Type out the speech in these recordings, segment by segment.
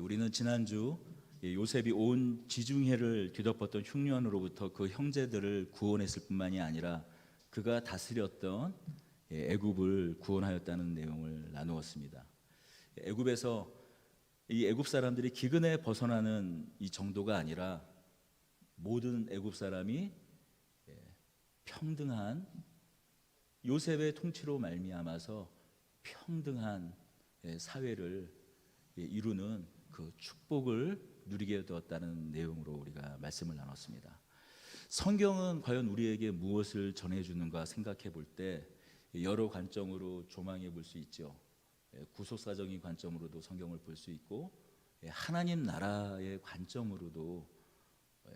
우리는 지난주 요셉이 온 지중해를 뒤덮었던 흉년으로부터 그 형제들을 구원했을 뿐만이 아니라 그가 다스렸던 애굽을 구원하였다는 내용을 나누었습니다. 애굽에서 이 애굽 사람들이 기근에 벗어나는 이 정도가 아니라 모든 애굽 사람이 평등한 요셉의 통치로 말미암아서 평등한 사회를 이루는 그 축복을 누리게 되었다는 내용으로 우리가 말씀을 나눴습니다. 성경은 과연 우리에게 무엇을 전해주는가 생각해 볼 때 여러 관점으로 조망해 볼 수 있죠. 구속사적인 관점으로도 성경을 볼 수 있고 하나님 나라의 관점으로도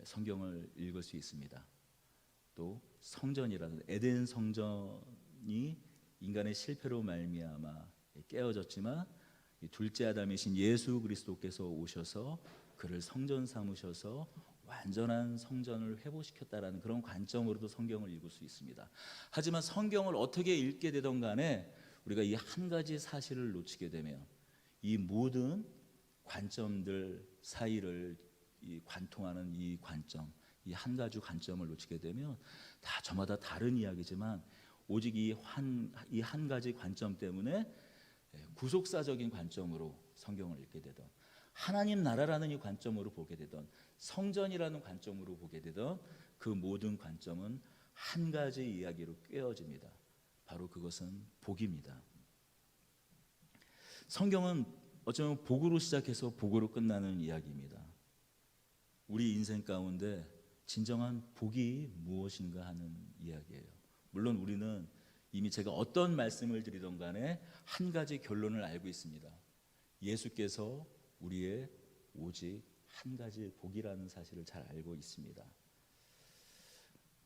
성경을 읽을 수 있습니다. 또 성전이라는 에덴 성전이 인간의 실패로 말미암아 깨어졌지만 둘째 아담이신 예수 그리스도께서 오셔서 그를 성전 삼으셔서 완전한 성전을 회복시켰다라는 그런 관점으로도 성경을 읽을 수 있습니다. 하지만 성경을 어떻게 읽게 되던 간에 우리가 이 한 가지 사실을 놓치게 되면 이 모든 관점들 사이를 관통하는 이 관점, 이 한 가지 관점을 놓치게 되면 다 저마다 다른 이야기지만 오직 이 한 가지 관점 때문에 구속사적인 관점으로 성경을 읽게 되던, 하나님 나라라는 이 관점으로 보게 되던, 성전이라는 관점으로 보게 되던 그 모든 관점은 한 가지 이야기로 꿰어집니다. 바로 그것은 복입니다. 성경은 어쩌면 복으로 시작해서 복으로 끝나는 이야기입니다. 우리 인생 가운데 진정한 복이 무엇인가 하는 이야기예요. 물론 우리는 이미 제가 어떤 말씀을 드리던 간에 한 가지 결론을 알고 있습니다. 예수께서 우리의 오직 한 가지 복이라는 사실을 잘 알고 있습니다.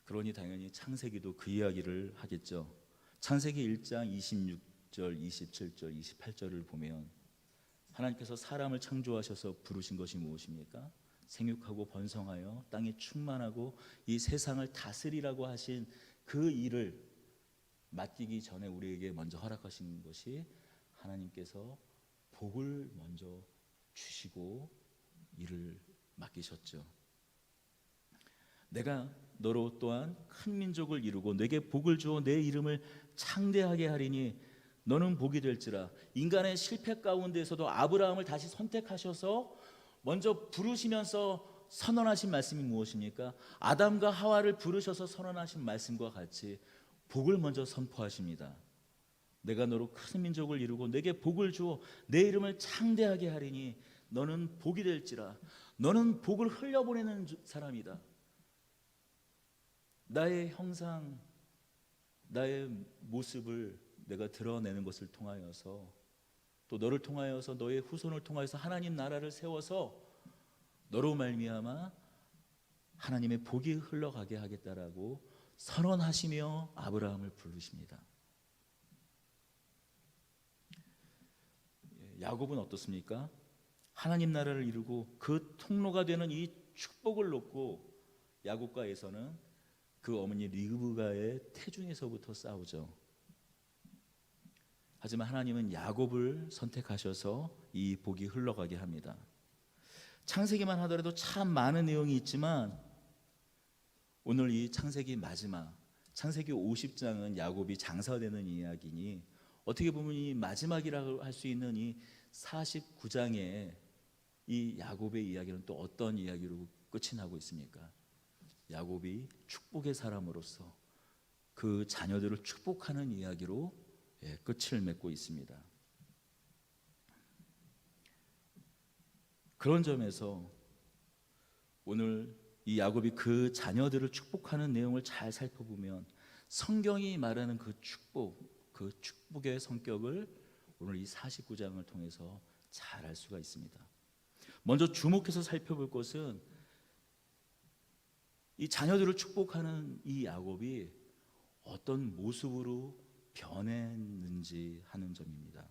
그러니 당연히 창세기도 그 이야기를 하겠죠. 창세기 1장 26절, 27절, 28절을 보면 하나님께서 사람을 창조하셔서 부르신 것이 무엇입니까? 생육하고 번성하여 땅에 충만하고 이 세상을 다스리라고 하신 그 일을 맡기기 전에 우리에게 먼저 허락하신 것이 하나님께서 복을 먼저 주시고 일을 맡기셨죠. 내가 너로 또한 큰 민족을 이루고 내게 복을 주어 내 이름을 창대하게 하리니 너는 복이 될지라. 인간의 실패 가운데서도 아브라함을 다시 선택하셔서 먼저 부르시면서 선언하신 말씀이 무엇입니까? 아담과 하와를 부르셔서 선언하신 말씀과 같이 복을 먼저 선포하십니다. 내가 너로 큰 민족을 이루고 내게 복을 주어 내 이름을 창대하게 하리니 너는 복이 될지라. 너는 복을 흘려보내는 사람이다. 나의 형상, 나의 모습을 내가 드러내는 것을 통하여서, 또 너를 통하여서 너의 후손을 통하여서 하나님 나라를 세워서 너로 말미암아 하나님의 복이 흘러가게 하겠다라고 선언하시며 아브라함을 부르십니다. 야곱은 어떻습니까? 하나님 나라를 이루고 그 통로가 되는 이 축복을 놓고 야곱과 에서는 그 어머니 리브가의 태중에서부터 싸우죠. 하지만 하나님은 야곱을 선택하셔서 이 복이 흘러가게 합니다. 창세기만 하더라도 참 많은 내용이 있지만 오늘 이 창세기 마지막 창세기 50장은 야곱이 장사되는 이야기니 어떻게 보면 이 마지막이라고 할 수 있는 이 49장의 이 야곱의 이야기는 또 어떤 이야기로 끝이 나고 있습니까? 야곱이 축복의 사람으로서 그 자녀들을 축복하는 이야기로 끝을 맺고 있습니다. 그런 점에서 오늘 이 야곱이 그 자녀들을 축복하는 내용을 잘 살펴보면 성경이 말하는 그 축복의 성격을 오늘 이 49장을 통해서 잘 알 수가 있습니다. 먼저 주목해서 살펴볼 것은 이 자녀들을 축복하는 이 야곱이 어떤 모습으로 변했는지 하는 점입니다.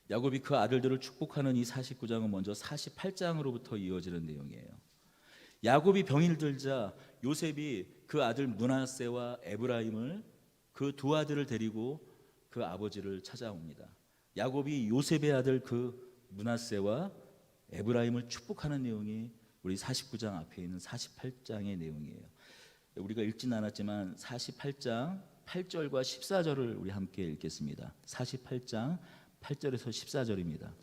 야곱이 그 아들들을 축복하는 이 49장은 먼저 48장으로부터 이어지는 내용이에요. 야곱이 병이 들자 요셉이 그 아들 므낫세와 에브라임을 그 두 아들을 데리고 그 아버지를 찾아옵니다. 야곱이 요셉의 아들 그 므낫세와 에브라임을 축복하는 내용이 우리 49장 앞에 있는 48장의 내용이에요. 우리가 읽진 않았지만 48장 8절과 14절을 우리 함께 읽겠습니다. 48장 8절에서 14절입니다.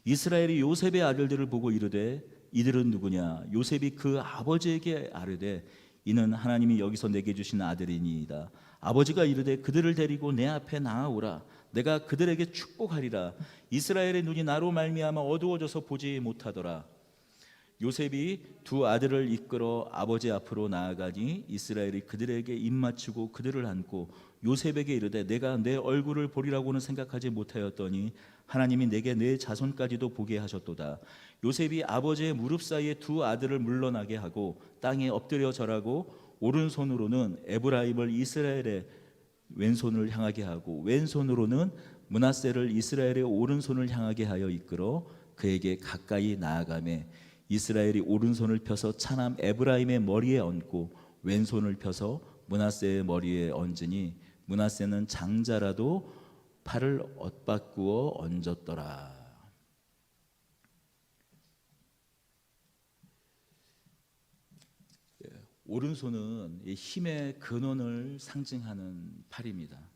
이스라엘이 요셉의 아들들을 보고 이르되 이들은 누구냐? 요셉이 그 아버지에게 아뢰되 이는 하나님이 여기서 내게 주신 아들이니이다. 아버지가 이르되 그들을 데리고 내 앞에 나아오라. 내가 그들에게 축복하리라. 이스라엘의 눈이 나로 말미암아 어두워져서 보지 못하더라. 요셉이 두 아들을 이끌어 아버지 앞으로 나아가니 이스라엘이 그들에게 입맞추고 그들을 안고 요셉에게 이르되 내가 내 얼굴을 보리라고는 생각하지 못하였더니 하나님이 내게 내 자손까지도 보게 하셨도다. 요셉이 아버지의 무릎 사이에 두 아들을 물러나게 하고 땅에 엎드려 절하고 오른손으로는 에브라임을 이스라엘의 왼손을 향하게 하고 왼손으로는 므낫세를 이스라엘의 오른손을 향하게 하여 이끌어 그에게 가까이 나아가매 이스라엘이 오른손을 펴서 차남 에브라임의 머리에 얹고 왼손을 펴서 므낫세의 머리에 얹으니 므낫세는 장자라도 팔을 엇바꾸어 얹었더라. 오른손은 힘의 근원을 상징하는 팔입니다.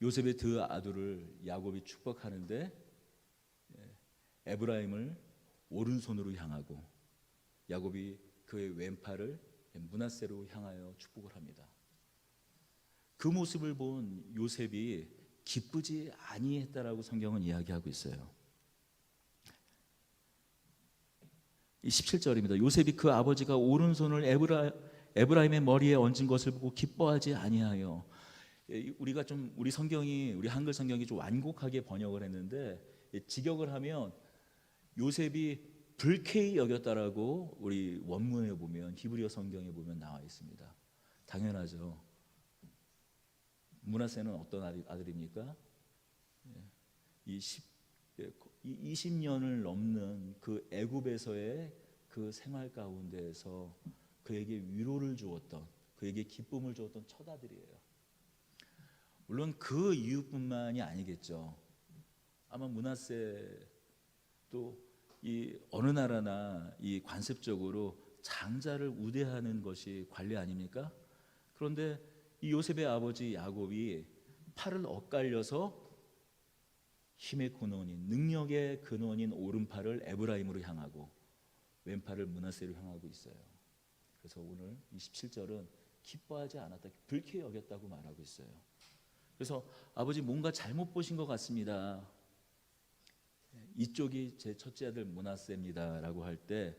요셉의 두 아들을 야곱이 축복하는데 에브라임을 오른손으로 향하고 야곱이 그의 왼팔을 므낫세로 향하여 축복을 합니다. 그 모습을 본 요셉이 기쁘지 아니했다라고 성경은 이야기하고 있어요. 17절입니다. 요셉이 그 아버지가 오른손을 에브라임의 머리에 얹은 것을 보고 기뻐하지 아니하여. 우리 성경이 우리 한글 성경이 좀 완곡하게 번역을 했는데 직역을 하면 요셉이 불쾌히 여겼다라고 우리 원문에 보면 히브리어 성경에 보면 나와 있습니다. 당연하죠. 므낫세는 어떤 아들입니까? 20년을 넘는 그 애굽에서의 그 생활 가운데에서 그에게 위로를 주었던, 그에게 기쁨을 주었던 첫 아들이에요. 물론 그 이유뿐만이 아니겠죠. 아마 므낫세 또 이 어느 나라나 이 관습적으로 장자를 우대하는 것이 관례 아닙니까? 그런데 이 요셉의 아버지 야곱이 팔을 엇갈려서 힘의 근원인, 능력의 근원인 오른팔을 에브라임으로 향하고 왼팔을 므낫세로 향하고 있어요. 그래서 오늘 27절은 기뻐하지 않았다, 불쾌히 여겼다고 말하고 있어요. 그래서 아버지 뭔가 잘못 보신 것 같습니다. 이쪽이 제 첫째 아들 므낫세입니다 라고 할 때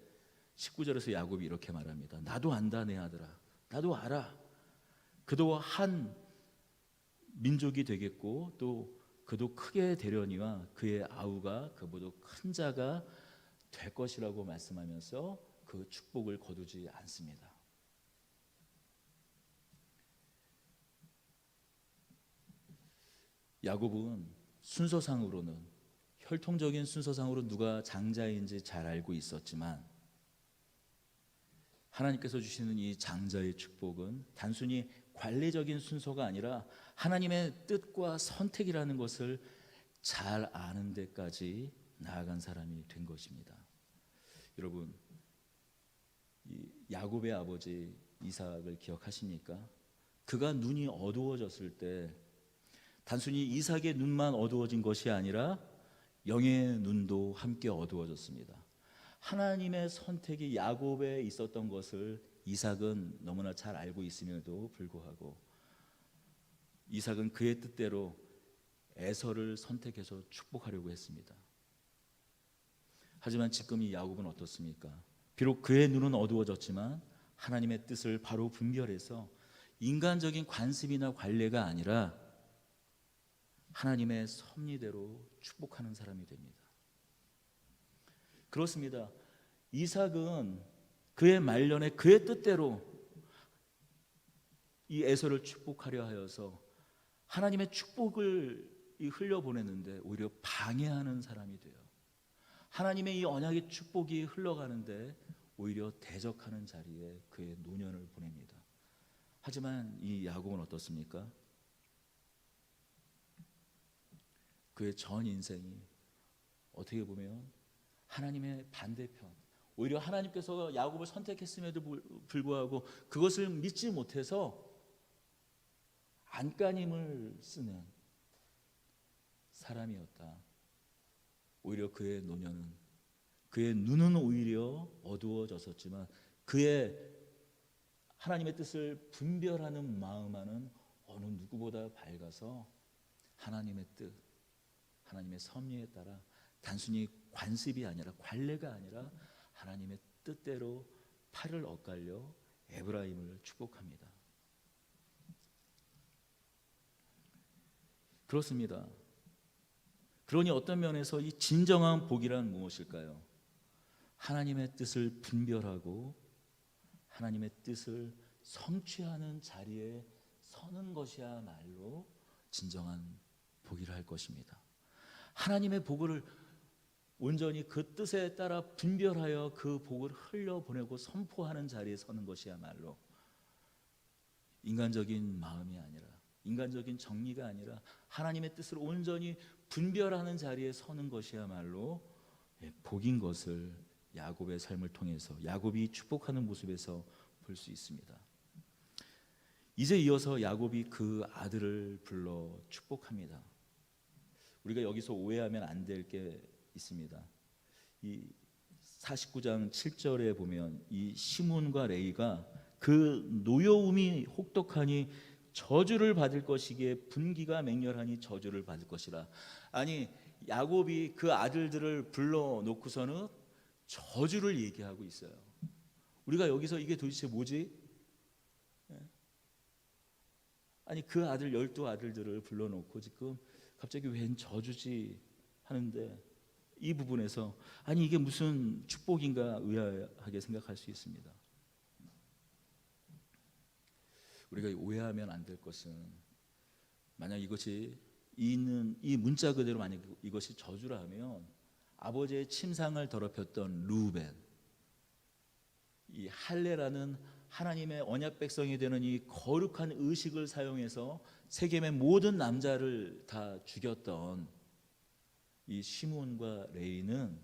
19절에서 야곱이 이렇게 말합니다. 나도 안다 내 아들아, 나도 알아. 그도 한 민족이 되겠고 또 그도 크게 되려니와 그의 아우가 그보다 큰 자가 될 것이라고 말씀하면서 그 축복을 거두지 않습니다. 야곱은 순서상으로는, 혈통적인 순서상으로 누가 장자인지 잘 알고 있었지만 하나님께서 주시는 이 장자의 축복은 단순히 관례적인 순서가 아니라 하나님의 뜻과 선택이라는 것을 잘 아는 데까지 나아간 사람이 된 것입니다. 여러분, 이 야곱의 아버지 이삭을 기억하십니까? 그가 눈이 어두워졌을 때 단순히 이삭의 눈만 어두워진 것이 아니라 영의 눈도 함께 어두워졌습니다. 하나님의 선택이 야곱에 있었던 것을 이삭은 너무나 잘 알고 있음에도 불구하고 이삭은 그의 뜻대로 에서를 선택해서 축복하려고 했습니다. 하지만 지금 이 야곱은 어떻습니까? 비록 그의 눈은 어두워졌지만 하나님의 뜻을 바로 분별해서 인간적인 관습이나 관례가 아니라 하나님의 섭리대로 축복하는 사람이 됩니다. 그렇습니다. 이삭은 그의 말년에 그의 뜻대로 이 에서를 축복하려 하여서 하나님의 축복을 흘려보냈는데 오히려 방해하는 사람이 돼요. 하나님의 이 언약의 축복이 흘러가는데 오히려 대적하는 자리에 그의 노년을 보냅니다. 하지만 이 야곱은 어떻습니까? 그의 전 인생이 어떻게 보면 하나님의 반대편, 오히려 하나님께서 야곱을 선택했음에도 불구하고 그것을 믿지 못해서 안간힘을 쓰는 사람이었다. 오히려 그의 노년은, 그의 눈은 오히려 어두워졌었지만 그의 하나님의 뜻을 분별하는 마음만은 어느 누구보다 밝아서 하나님의 뜻, 하나님의 섭리에 따라 단순히 관습이 아니라, 관례가 아니라 하나님의 뜻대로 팔을 엇갈려 에브라임을 축복합니다. 그렇습니다. 그러니 어떤 면에서 이 진정한 복이란 무엇일까요? 하나님의 뜻을 분별하고 하나님의 뜻을 성취하는 자리에 서는 것이야말로 진정한 복이라 할 것입니다. 하나님의 복을 온전히 그 뜻에 따라 분별하여 그 복을 흘려보내고 선포하는 자리에 서는 것이야말로 인간적인 마음이 아니라, 인간적인 정리가 아니라 하나님의 뜻을 온전히 분별하는 자리에 서는 것이야말로 복인 것을 야곱의 삶을 통해서, 야곱이 축복하는 모습에서 볼 수 있습니다. 이제 이어서 야곱이 그 아들을 불러 축복합니다. 우리가 여기서 오해하면 안 될 게 있습니다. 이 49장 7절에 보면 이 시몬과 레이가 그 노여움이 혹독하니 저주를 받을 것이기에 분기가 맹렬하니 저주를 받을 것이라. 아니, 야곱이 그 아들들을 불러놓고서는 저주를 얘기하고 있어요. 우리가 여기서 이게 도대체 뭐지? 아니, 그 아들 12아들들을 불러놓고 지금 갑자기 웬 저주지 하는데, 이 부분에서 아니 이게 무슨 축복인가 의아하게 생각할 수 있습니다. 우리가 오해하면 안 될 것은, 만약 이것이 있는 이 문자 그대로 만약 이것이 저주라면 아버지의 침상을 더럽혔던 르우벤, 이 할례라는 하나님의 언약 백성이 되는 이 거룩한 의식을 사용해서 세겜의 모든 남자를 다 죽였던 이 시몬과 레이는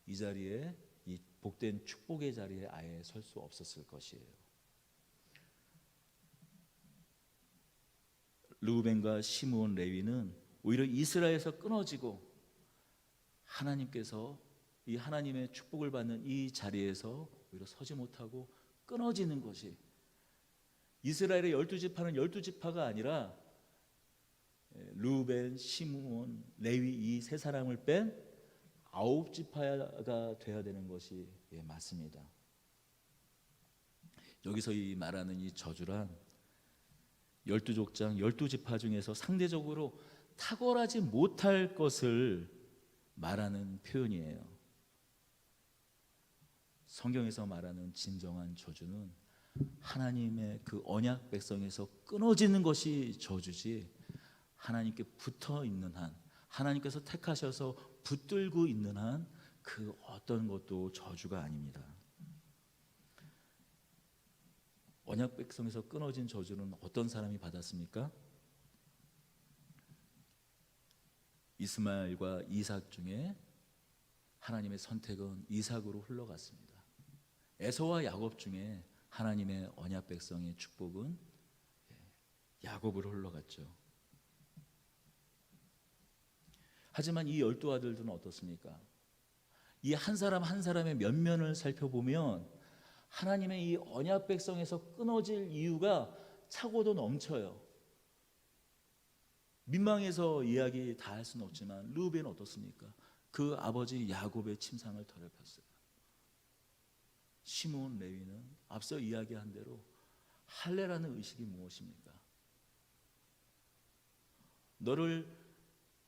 이 자리에, 이 복된 축복의 자리에 아예 설 수 없었을 것이에요. 르우벤과 시몬, 레위는 오히려 이스라엘에서 끊어지고 하나님께서 이 하나님의 축복을 받는 이 자리에서 오히려 서지 못하고 끊어지는 것이, 이스라엘의 12지파는 12지파가 아니라 르우벤, 시므온, 레위 이 세 사람을 뺀 9지파가 되어야 되는 것이 맞습니다. 여기서 이 말하는 이 저주란 12족장 12지파 중에서 상대적으로 탁월하지 못할 것을 말하는 표현이에요. 성경에서 말하는 진정한 저주는 하나님의 그 언약 백성에서 끊어지는 것이 저주지, 하나님께 붙어 있는 한, 하나님께서 택하셔서 붙들고 있는 한 그 어떤 것도 저주가 아닙니다. 언약 백성에서 끊어진 저주는 어떤 사람이 받았습니까? 이스마엘과 이삭 중에 하나님의 선택은 이삭으로 흘러갔습니다. 에서와 야곱 중에 하나님의 언약 백성의 축복은 야곱으로 흘러갔죠. 하지만 이 12아들들은 어떻습니까? 이 한 사람 한 사람의 면면을 살펴보면 하나님의 이 언약 백성에서 끊어질 이유가 차고도 넘쳐요. 민망해서 이야기 다 할 수는 없지만 르우벤은 어떻습니까? 그 아버지 야곱의 침상을 더럽혔어요. 시므온, 레위는 앞서 이야기한 대로 할례라는 의식이 무엇입니까? 너를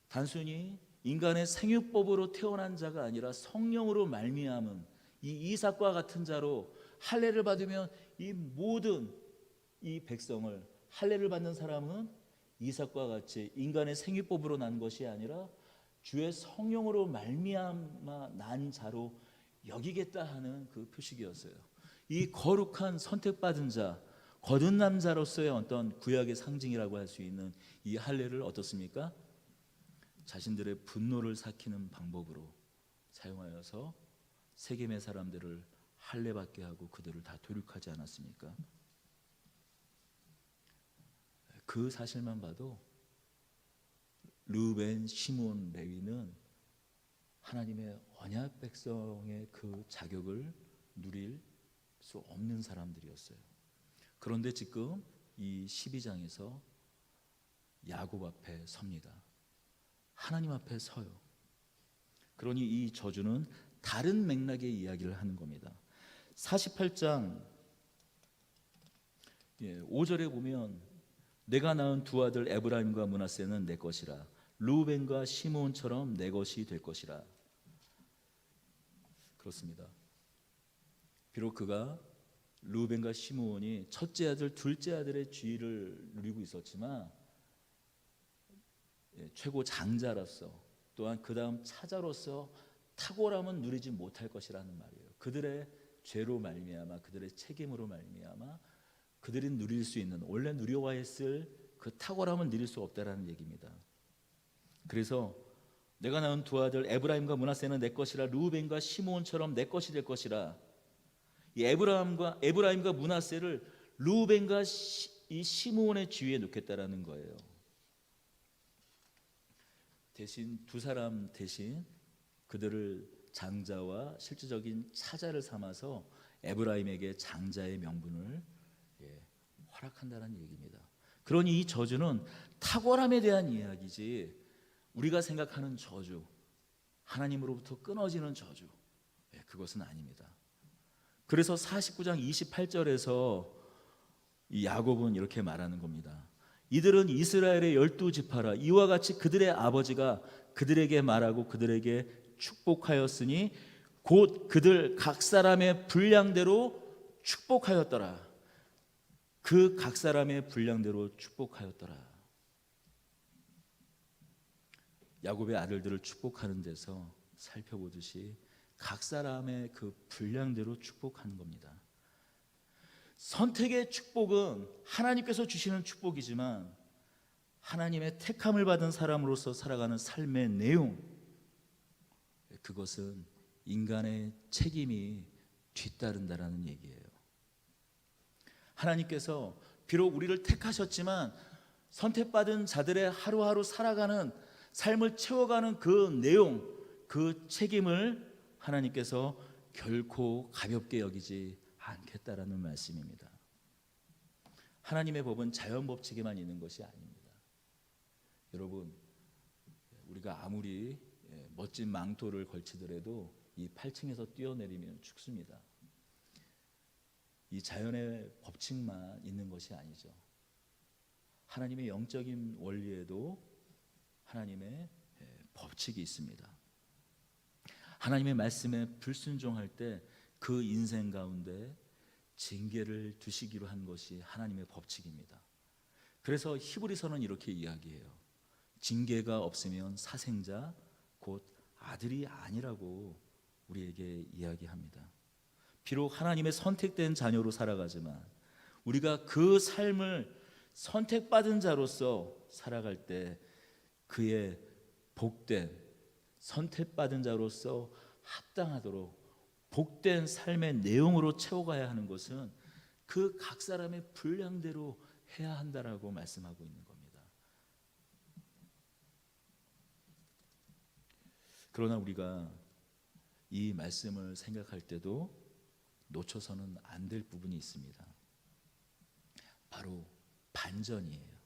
단순히 인간의 생육법으로 태어난 자가 아니라 성령으로 말미암은 이 이삭과 같은 자로 할례를 받으면 이 모든 이 백성을, 할례를 받는 사람은 이삭과 같이 인간의 생육법으로 난 것이 아니라 주의 성령으로 말미암아 난 자로 여기겠다 하는 그 표식이었어요. 이 거룩한 선택받은 자, 거듭난 자로서의 어떤 구약의 상징이라고 할 수 있는 이 할례를 어떻습니까? 자신들의 분노를 삭히는 방법으로 사용하여서 세겜의 사람들을 할례받게 하고 그들을 다 도륙하지 않았습니까? 그 사실만 봐도 르우벤, 시므온, 레위는 하나님의 언약 백성의 그 자격을 누릴 수 없는 사람들이었어요. 그런데 지금 이 12장에서 야곱 앞에 섭니다. 하나님 앞에 서요. 그러니 이 저주는 다른 맥락의 이야기를 하는 겁니다. 48장 5절에 보면 내가 낳은 두 아들 에브라임과 므낫세는 내 것이라 르우벤과 시므온처럼 내 것이 될 것이라. 그렇습니다. 비록 그가 르우벤과 시므온이 첫째 아들, 둘째 아들의 지위를 누리고 있었지만 최고 장자로서 또한 그 다음 차자로서 탁월함은 누리지 못할 것이라는 말이에요. 그들의 죄로 말미암아, 그들의 책임으로 말미암아 그들이 누릴 수 있는, 원래 누려와야 했을 그 탁월함은 누릴 수 없다라는 얘기입니다. 그래서 내가 낳은 두 아들 에브라임과 므낫세는 내 것이라 르우벤과 시므온처럼 내 것이 될 것이라. 이 에브라임과 므낫세를 르우벤과 이 시므온의 지위에 놓겠다라는 거예요. 대신 두 사람 대신 그들을 장자와 실질적인 차자를 삼아서 에브라임에게 장자의 명분을 허락한다는 얘기입니다. 그러니 이 저주는 탁월함에 대한 이야기지 우리가 생각하는 저주, 하나님으로부터 끊어지는 저주, 그것은 아닙니다. 그래서 49장 28절에서 이 야곱은 이렇게 말하는 겁니다. 이들은 이스라엘의 12지파라. 이와 같이 그들의 아버지가 그들에게 말하고 그들에게 축복하였으니 곧 그들 각 사람의 분량대로 축복하였더라. 그 각 사람의 분량대로 축복하였더라. 야곱의 아들들을 축복하는 데서 살펴보듯이 각 사람의 그 분량대로 축복하는 겁니다. 선택의 축복은 하나님께서 주시는 축복이지만 하나님의 택함을 받은 사람으로서 살아가는 삶의 내용, 그것은 인간의 책임이 뒤따른다라는 얘기예요. 하나님께서 비록 우리를 택하셨지만 선택받은 자들의 하루하루 살아가는 삶을 채워가는 그 내용, 그 책임을 하나님께서 결코 가볍게 여기지 않겠다라는 말씀입니다. 하나님의 법은 자연 법칙에만 있는 것이 아닙니다. 여러분, 우리가 아무리 멋진 망토를 걸치더라도 이 8층에서 뛰어내리면 죽습니다. 이 자연의 법칙만 있는 것이 아니죠. 하나님의 영적인 원리에도 하나님의 법칙이 있습니다. 하나님의 말씀에 불순종할 때 그 인생 가운데 징계를 두시기로 한 것이 하나님의 법칙입니다. 그래서 히브리서는 이렇게 이야기해요. 징계가 없으면 사생자 곧 아들이 아니라고 우리에게 이야기합니다. 비록 하나님의 선택된 자녀로 살아가지만 우리가 그 삶을 선택받은 자로서 살아갈 때 그의 복된 선택받은 자로서 합당하도록 복된 삶의 내용으로 채워가야 하는 것은 그 각 사람의 분량대로 해야 한다라고 말씀하고 있는 겁니다. 그러나 우리가 이 말씀을 생각할 때도 놓쳐서는 안 될 부분이 있습니다. 바로 반전이에요.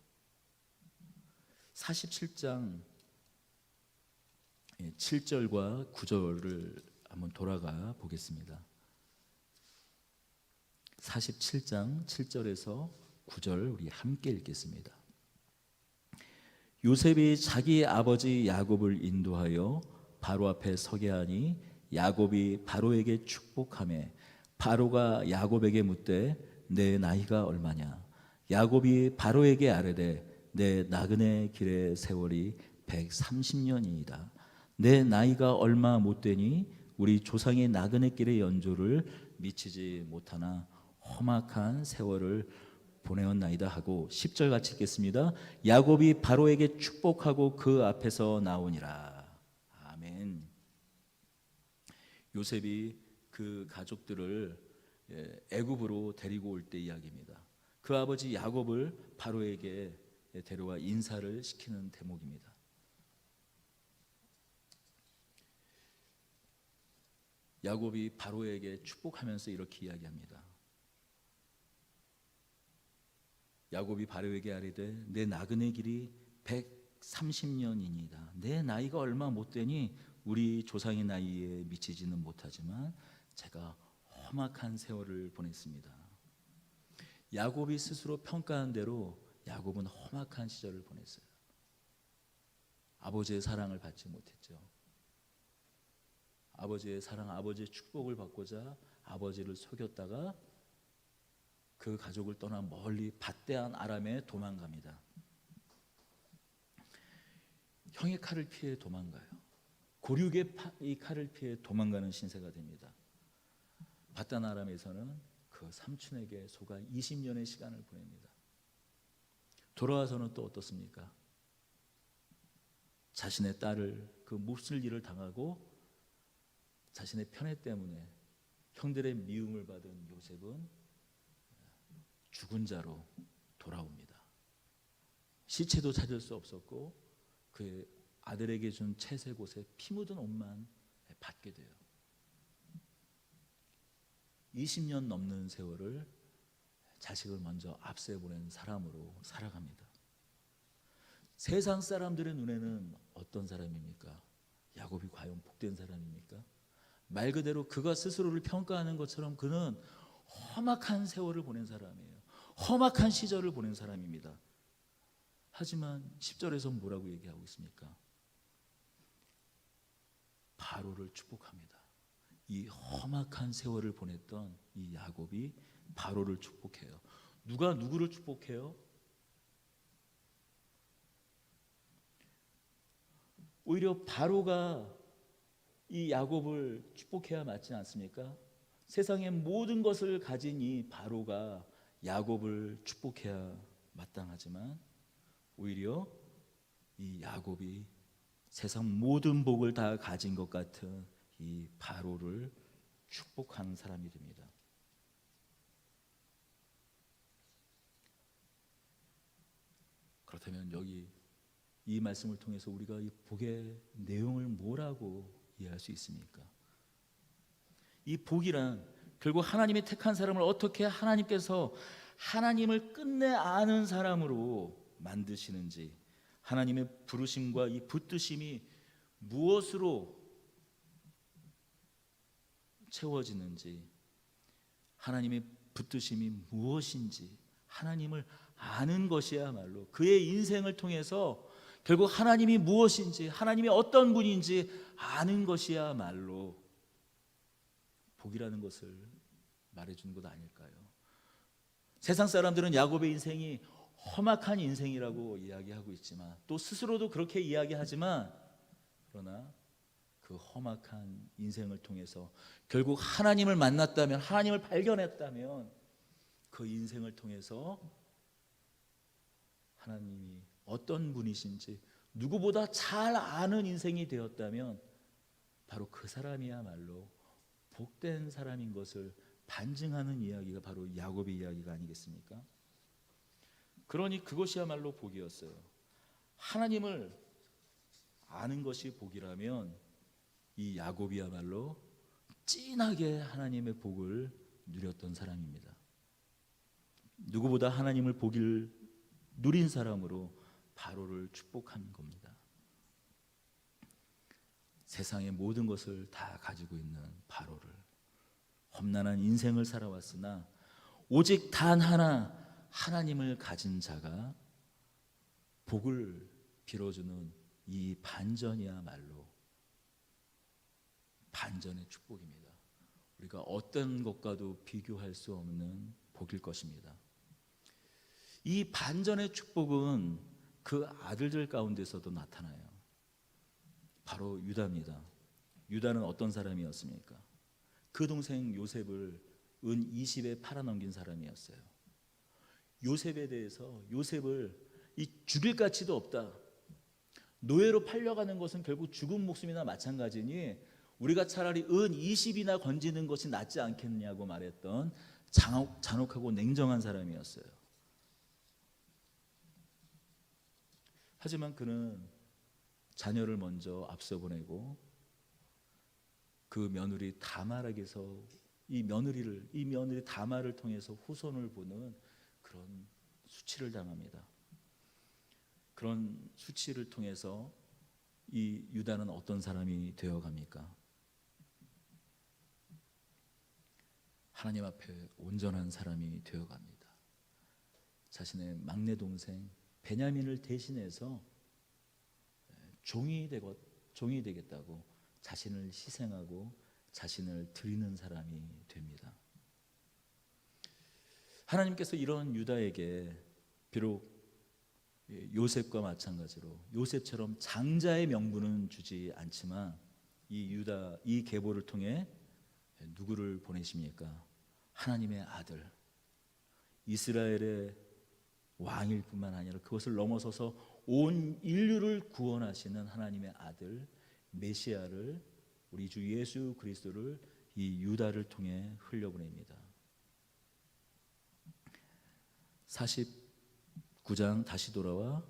47장 7절과 9절을 한번 돌아가 보겠습니다. 47장 7절에서 9절 우리 함께 읽겠습니다. 요셉이 자기 아버지 야곱을 인도하여 바로 앞에 서게 하니 야곱이 바로에게 축복하매 바로가 야곱에게 묻되 내 나이가 얼마냐? 야곱이 바로에게 아뢰되 내 나그네 길의 세월이 130년이니이다. 내 나이가 얼마 못 되니 우리 조상의 나그네 길의 연조를 미치지 못하나 험악한 세월을 보내었나이다 하고 10절 같이 읽겠습니다. 야곱이 바로에게 축복하고 그 앞에서 나오니라. 아멘. 요셉이 그 가족들을 애굽으로 데리고 올 때 이야기입니다. 그 아버지 야곱을 바로에게 데려와 인사를 시키는 대목입니다. 야곱이 바로에게 축복하면서 이렇게 이야기합니다. 야곱이 바로에게 아뢰되 내 나그네 길이 130년이니이다. 내 나이가 얼마 못 되니 우리 조상의 나이에 미치지는 못하지만 제가 험악한 세월을 보냈습니다. 야곱이 스스로 평가한 대로 야곱은 험악한 시절을 보냈어요. 아버지의 사랑을 받지 못했죠. 아버지의 사랑, 아버지의 축복을 받고자 아버지를 속였다가 그 가족을 떠나 멀리 밧데안 아람에 도망갑니다. 형의 칼을 피해 도망가요. 고륙의 이 칼을 피해 도망가는 신세가 됩니다. 밧데안 아람에서는 그 삼촌에게 속아 20년의 시간을 보냅니다. 돌아와서는 또 어떻습니까? 자신의 딸을 그 몹쓸 일을 당하고 자신의 편애 때문에 형들의 미움을 받은 요셉은 죽은 자로 돌아옵니다. 시체도 찾을 수 없었고 그의 아들에게 준 채색옷에 피 묻은 옷만 받게 돼요. 20년 넘는 세월을 자식을 먼저 앞세 보낸 사람으로 살아갑니다. 세상 사람들의 눈에는 어떤 사람입니까? 야곱이 과연 복된 사람입니까? 말 그대로 그가 스스로를 평가하는 것처럼 그는 험악한 세월을 보낸 사람이에요. 험악한 시절을 보낸 사람입니다. 하지만 10절에서 뭐라고 얘기하고 있습니까? 바로를 축복합니다. 이 험악한 세월을 보냈던 이 야곱이 바로를 축복해요. 누가 누구를 축복해요? 오히려 바로가 이 야곱을 축복해야 맞지 않습니까? 세상의 모든 것을 가진 이 바로가 야곱을 축복해야 마땅하지만 오히려 이 야곱이 세상 모든 복을 다 가진 것 같은 이 바로를 축복하는 사람이 됩니다. 그렇다면 여기 이 말씀을 통해서 우리가 이 복의 내용을 뭐라고 이해할 수 있습니까? 이 복이란 결국 하나님이 택한 사람을 어떻게 하나님께서 하나님을 끝내 아는 사람으로 만드시는지, 하나님의 부르심과 이 붙드심이 무엇으로 채워지는지, 하나님의 붙드심이 무엇인지 하나님을 아는 것이야말로 그의 인생을 통해서 결국 하나님이 무엇인지, 하나님이 어떤 분인지 아는 것이야말로 복이라는 것을 말해주는 것 아닐까요? 세상 사람들은 야곱의 인생이 험악한 인생이라고 이야기하고 있지만 또 스스로도 그렇게 이야기하지만 그러나 그 험악한 인생을 통해서 결국 하나님을 만났다면, 하나님을 발견했다면 그 인생을 통해서 하나님이 어떤 분이신지 누구보다 잘 아는 인생이 되었다면 바로 그 사람이야말로 복된 사람인 것을 반증하는 이야기가 바로 야곱의 이야기가 아니겠습니까? 그러니 그것이야말로 복이었어요. 하나님을 아는 것이 복이라면 이 야곱이야말로 진하게 하나님의 복을 누렸던 사람입니다. 누구보다 하나님을 복을 누린 사람으로 바로를 축복한 겁니다. 세상의 모든 것을 다 가지고 있는 바로를, 험난한 인생을 살아왔으나 오직 단 하나 하나님을 가진 자가 복을 빌어주는 이 반전이야말로 반전의 축복입니다. 우리가 어떤 것과도 비교할 수 없는 복일 것입니다. 이 반전의 축복은 그 아들들 가운데서도 나타나요. 바로 유다입니다. 유다는 어떤 사람이었습니까? 그 동생 요셉을 은 20에 팔아넘긴 사람이었어요. 요셉에 대해서 요셉을 이 죽일 가치도 없다. 노예로 팔려가는 것은 결국 죽은 목숨이나 마찬가지니 우리가 차라리 은 20이나 건지는 것이 낫지 않겠냐고 말했던 잔혹하고 냉정한 사람이었어요. 하지만 그는 자녀를 먼저 앞서 보내고 그 며느리 다말에게서 이 며느리 다말을 통해서 후손을 보는 그런 수치를 당합니다. 그런 수치를 통해서 이 유다는 어떤 사람이 되어갑니까? 하나님 앞에 온전한 사람이 되어갑니다. 자신의 막내 동생 베냐민을 대신해서 종이 되겠다고 자신을 희생하고 자신을 드리는 사람이 됩니다. 하나님께서 이런 유다에게 비록 요셉과 마찬가지로 요셉처럼 장자의 명분은 주지 않지만 이 계보를 통해 누구를 보내십니까? 하나님의 아들, 이스라엘의 왕일 뿐만 아니라 그것을 넘어서서 온 인류를 구원하시는 하나님의 아들 메시아를, 우리 주 예수 그리스도를 이 유다를 통해 흘려보냅니다. 49장 다시 돌아와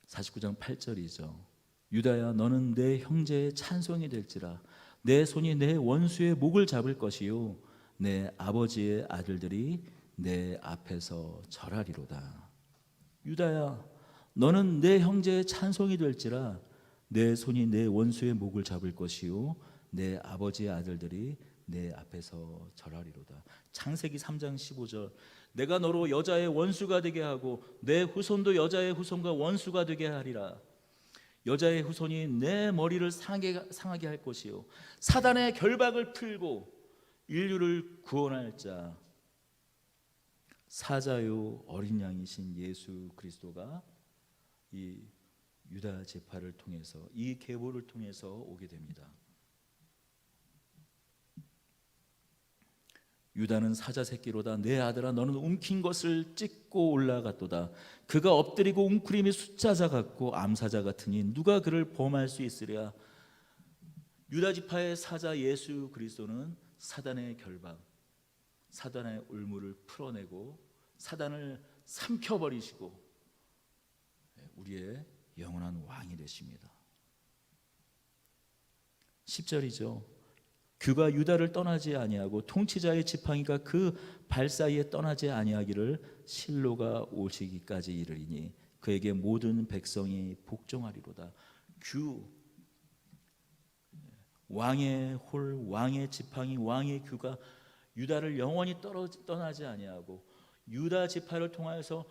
49장 8절이죠. 유다야, 너는 내 형제의 찬송이 될지라. 내 손이 내 원수의 목을 잡을 것이요 내 아버지의 아들들이 내 앞에서 절하리로다. 유다야, 너는 내 형제의 찬송이 될지라. 내 손이 내 원수의 목을 잡을 것이요 내 아버지의 아들들이 내 앞에서 절하리로다. 창세기 3장 15절, 내가 너로 여자의 원수가 되게 하고 내 후손도 여자의 후손과 원수가 되게 하리라. 여자의 후손이 내 머리를 상하게 할 것이요 사단의 결박을 풀고 인류를 구원할 자, 사자요 어린 양이신 예수 그리스도가 이 유다 지파를 통해서, 이 계보를 통해서 오게 됩니다. 유다는 사자 새끼로다. 내 아들아, 너는 움킨 것을 찢고 올라갔도다. 그가 엎드리고 웅크림이 숫자자 같고 암사자 같으니 누가 그를 범할 수 있으랴. 유다 지파의 사자 예수 그리스도는 사단의 결박, 사단의 올무를 풀어내고 사단을 삼켜버리시고 우리의 영원한 왕이 되십니다. 10절이죠. 그가 유다를 떠나지 아니하고 통치자의 지팡이가 그 발 사이에 떠나지 아니하기를 실로가 오시기까지 이르리니 그에게 모든 백성이 복종하리로다. 왕의 홀, 왕의 지팡이, 왕의 규가 유다를 영원히 떠나지 아니하고 유다 지파를 통하여서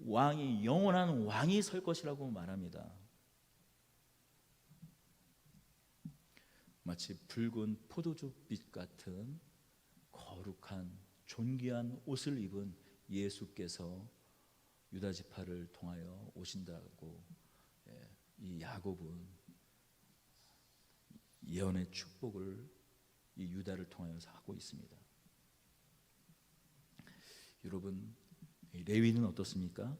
왕이, 영원한 왕이 설 것이라고 말합니다. 마치 붉은 포도주빛 같은 거룩한 존귀한 옷을 입은 예수께서 유다 지파를 통하여 오신다고 이 야곱은 예언의 축복을 이 유다를 통하여서 하고 있습니다. 여러분, 레위는 어떻습니까?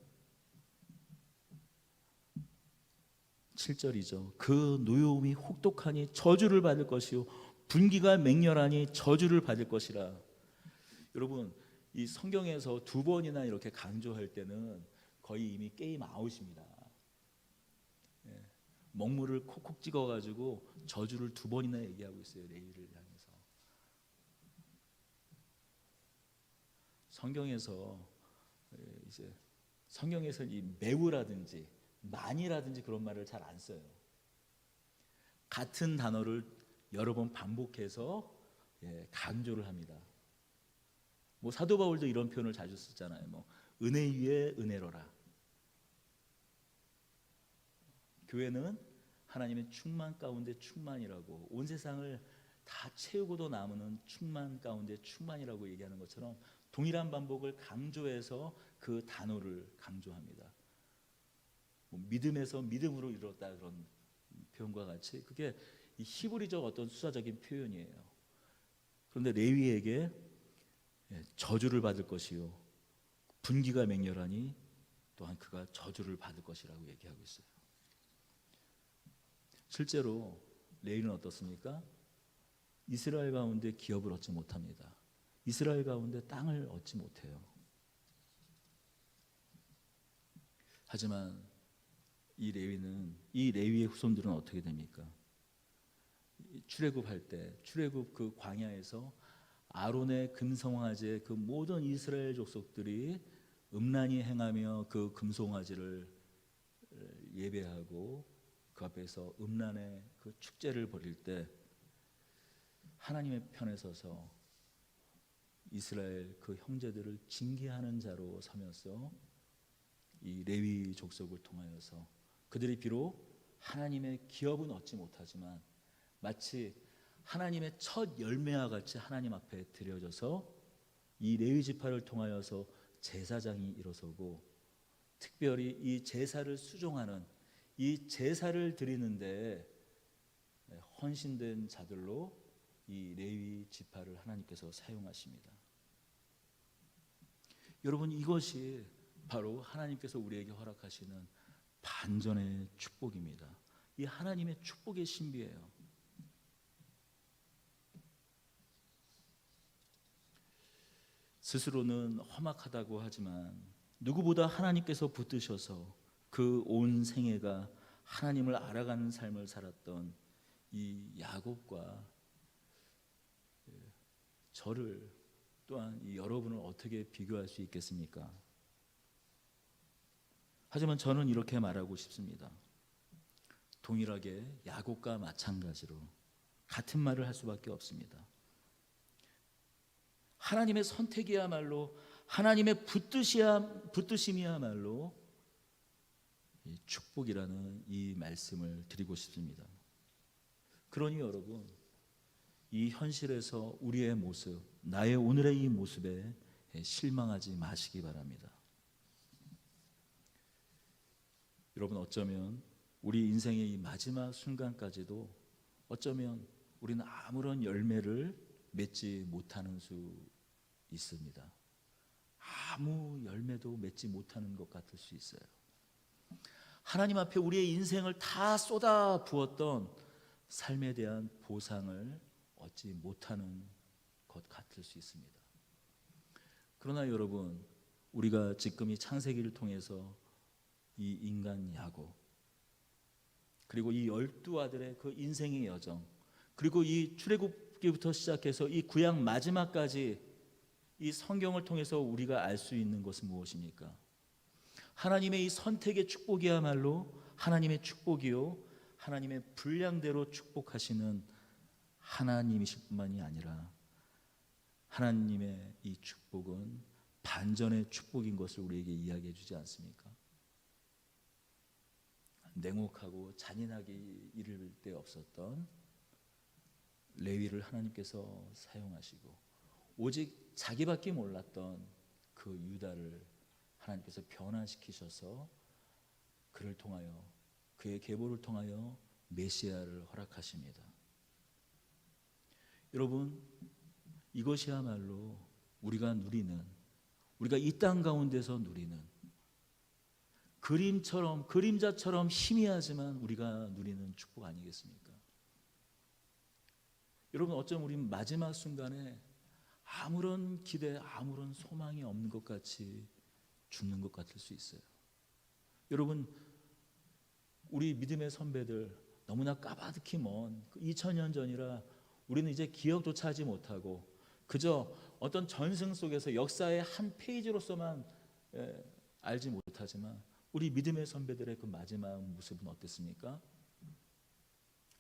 7절이죠. 그 노여움이 혹독하니 저주를 받을 것이요 분기가 맹렬하니 저주를 받을 것이라. 여러분, 이 성경에서 두 번이나 이렇게 강조할 때는 거의 이미 게임 아웃입니다. 먹물을 콕콕 찍어가지고 저주를 두 번이나 얘기하고 있어요. 레위를 향해서. 성경에서 이 매우라든지 많이라든지 그런 말을 잘 안 써요. 같은 단어를 여러 번 반복해서 강조를 합니다. 뭐 사도 바울도 이런 표현을 자주 쓰잖아요. 뭐 은혜 위에 은혜로라. 교회는 하나님의 충만 가운데 충만이라고, 온 세상을 다 채우고도 남는 충만 가운데 충만이라고 얘기하는 것처럼 동일한 반복을 강조해서 그 단어를 강조합니다. 뭐 믿음에서 믿음으로 이뤘다, 그런 표현과 같이 그게 이 히브리적 어떤 수사적인 표현이에요. 그런데 레위에게 저주를 받을 것이요 분기가 맹렬하니 또한 그가 저주를 받을 것이라고 얘기하고 있어요. 실제로 레위는 어떻습니까? 이스라엘 가운데 기업을 얻지 못합니다. 이스라엘 가운데 땅을 얻지 못해요. 하지만 이 레위의 후손들은 어떻게 됩니까? 출애굽할 때 출애굽 그 광야에서 아론의 금송아지 그 모든 이스라엘 족속들이 음란히 행하며 그 금송아지를 예배하고 그 앞에서 음란의 그 축제를 벌일 때 하나님의 편에 서서 이스라엘 그 형제들을 징계하는 자로 서면서 이 레위 족속을 통하여서 그들이 비록 하나님의 기업은 얻지 못하지만 마치 하나님의 첫 열매와 같이 하나님 앞에 드려져서 이 레위 지파를 통하여서 제사장이 일어서고 특별히 이 제사를 수종하는 이 제사를 드리는데 헌신된 자들로 이 레위 지파를 하나님께서 사용하십니다. 여러분, 이것이 바로 하나님께서 우리에게 허락하시는 반전의 축복입니다. 이 하나님의 축복의 신비예요. 스스로는 험악하다고 하지만 누구보다 하나님께서 붙드셔서 그 온 생애가 하나님을 알아가는 삶을 살았던 이 야곱과 저를 또한 이 여러분을 어떻게 비교할 수 있겠습니까? 하지만 저는 이렇게 말하고 싶습니다. 동일하게 야곱과 마찬가지로 같은 말을 할 수밖에 없습니다. 하나님의 선택이야말로 하나님의 붙드심이야말로 이 축복이라는 이 말씀을 드리고 싶습니다. 그러니 여러분, 이 현실에서 우리의 모습, 나의 오늘의 이 모습에 실망하지 마시기 바랍니다. 여러분, 어쩌면 우리 인생의 이 마지막 순간까지도 어쩌면 우리는 아무런 열매를 맺지 못하는 수 있습니다. 아무 열매도 맺지 못하는 것 같을 수 있어요. 하나님 앞에 우리의 인생을 다 쏟아 부었던 삶에 대한 보상을 얻지 못하는 것 같을 수 있습니다. 그러나 여러분, 우리가 지금 이 창세기를 통해서 이 인간 야곱, 그리고 이 12아들의 그 인생의 여정, 그리고 이 출애굽기부터 시작해서 이 구약 마지막까지 이 성경을 통해서 우리가 알 수 있는 것은 무엇입니까? 하나님의 이 선택의 축복이야말로 하나님의 축복이요 하나님의 분량대로 축복하시는 하나님이실 뿐만이 아니라 하나님의 이 축복은 반전의 축복인 것을 우리에게 이야기해 주지 않습니까? 냉혹하고 잔인하게 이를 데 없었던 레위를 하나님께서 사용하시고 오직 자기밖에 몰랐던 그 유다를 하나님께서 변화시키셔서 그를 통하여 그의 계보를 통하여 메시아를 허락하십니다. 여러분, 이것이야말로 우리가 누리는, 우리가 이 땅 가운데서 누리는 그림자처럼 희미하지만 우리가 누리는 축복 아니겠습니까? 여러분, 어쩌면 우리 마지막 순간에 아무런 기대, 아무런 소망이 없는 것 같이 죽는 것 같을 수 있어요. 여러분, 우리 믿음의 선배들 너무나 까마득히 먼 2000년 전이라 우리는 이제 기억조차 하지 못하고 그저 어떤 전승 속에서 역사의 한 페이지로서만 알지 못하지만 우리 믿음의 선배들의 그 마지막 모습은 어땠습니까?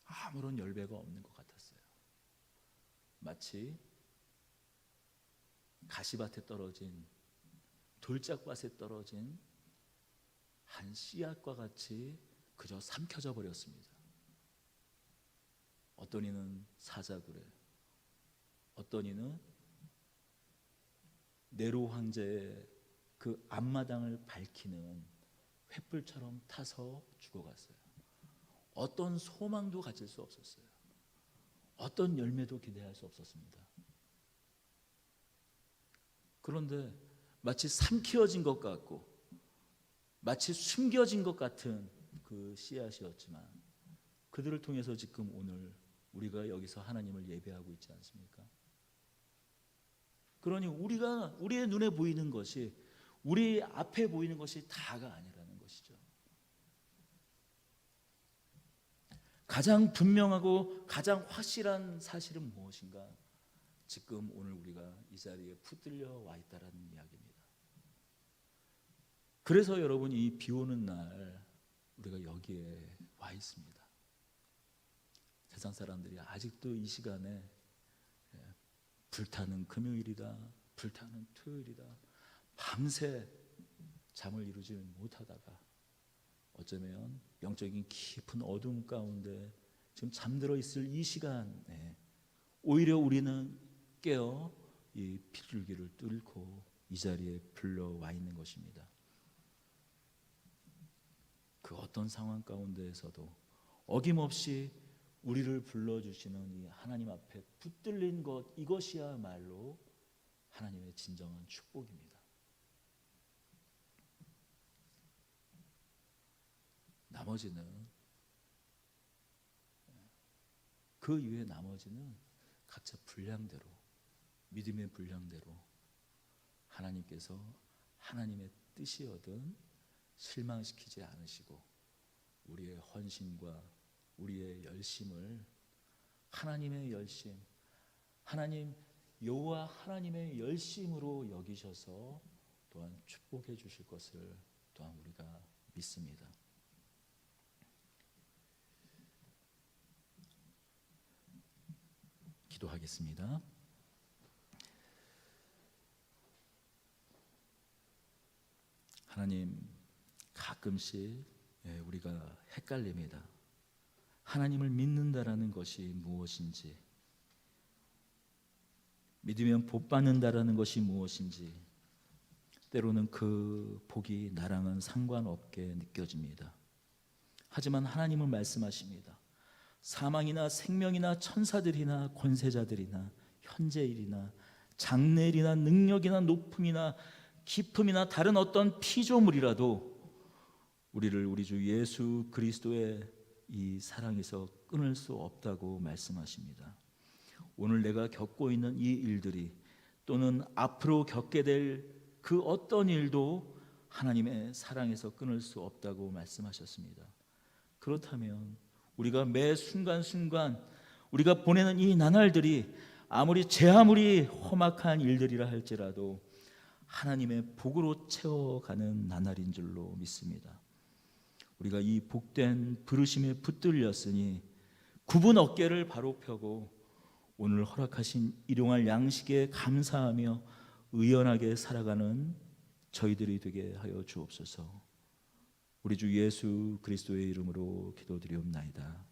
아무런 열매가 없는 것 같았어요. 마치 가시밭에 떨어진, 돌짝밭에 떨어진 한 씨앗과 같이 그저 삼켜져 버렸습니다. 어떤 이는 사자굴에, 어떤 이는 네로 황제의 그 앞마당을 밝히는 횃불처럼 타서 죽어갔어요. 어떤 소망도 가질 수 없었어요. 어떤 열매도 기대할 수 없었습니다. 그런데 마치 삼키어진 것 같고 마치 숨겨진 것 같은 그 씨앗이었지만 그들을 통해서 지금 오늘 우리가 여기서 하나님을 예배하고 있지 않습니까? 그러니 우리의 눈에 보이는 것이, 우리 앞에 보이는 것이 다가 아니라는 것이죠. 가장 분명하고 가장 확실한 사실은 무엇인가? 지금 오늘 우리가 이 자리에 붙들려 와 있다라는 이야기입니다. 그래서 여러분, 이 비 오는 날 우리가 여기에 와 있습니다. 세상 사람들이 아직도 이 시간에 불타는 금요일이다, 불타는 토요일이다, 밤새 잠을 이루지 못하다가 어쩌면 영적인 깊은 어둠 가운데 지금 잠들어 있을 이 시간에 오히려 우리는 깨어 이 비둘기를 뚫고 이 자리에 불러와 있는 것입니다. 그 어떤 상황 가운데에서도 어김없이 우리를 불러주시는 이 하나님 앞에 붙들린 것, 이것이야말로 하나님의 진정한 축복입니다. 나머지는, 그 이외의 나머지는 각자 분량대로, 믿음의 분량대로 하나님께서 하나님의 뜻이거든 실망시키지 않으시고 우리의 헌신과 우리의 열심을, 하나님의 열심, 하나님 여호와 하나님의 열심으로 여기셔서 또한 축복해 주실 것을 또한 우리가 믿습니다. 기도하겠습니다. 하나님, 가끔씩 우리가 헷갈립니다. 하나님을 믿는다라는 것이 무엇인지, 믿으면 복 받는다라는 것이 무엇인지, 때로는 그 복이 나랑은 상관없게 느껴집니다. 하지만 하나님은 말씀하십니다. 사망이나 생명이나 천사들이나 권세자들이나 현재일이나 장래일이나 능력이나 높음이나 깊음이나 다른 어떤 피조물이라도 우리를 우리 주 예수 그리스도의 이 사랑에서 끊을 수 없다고 말씀하십니다. 오늘 내가 겪고 있는 이 일들이, 또는 앞으로 겪게 될 그 어떤 일도 하나님의 사랑에서 끊을 수 없다고 말씀하셨습니다. 그렇다면 우리가 매 순간순간 우리가 보내는 이 나날들이 아무리 험악한 일들이라 할지라도 하나님의 복으로 채워가는 나날인 줄로 믿습니다. 우리가 이 복된 부르심에 붙들렸으니 굽은 어깨를 바로 펴고 오늘 허락하신 일용할 양식에 감사하며 의연하게 살아가는 저희들이 되게 하여 주옵소서. 우리 주 예수 그리스도의 이름으로 기도드리옵나이다.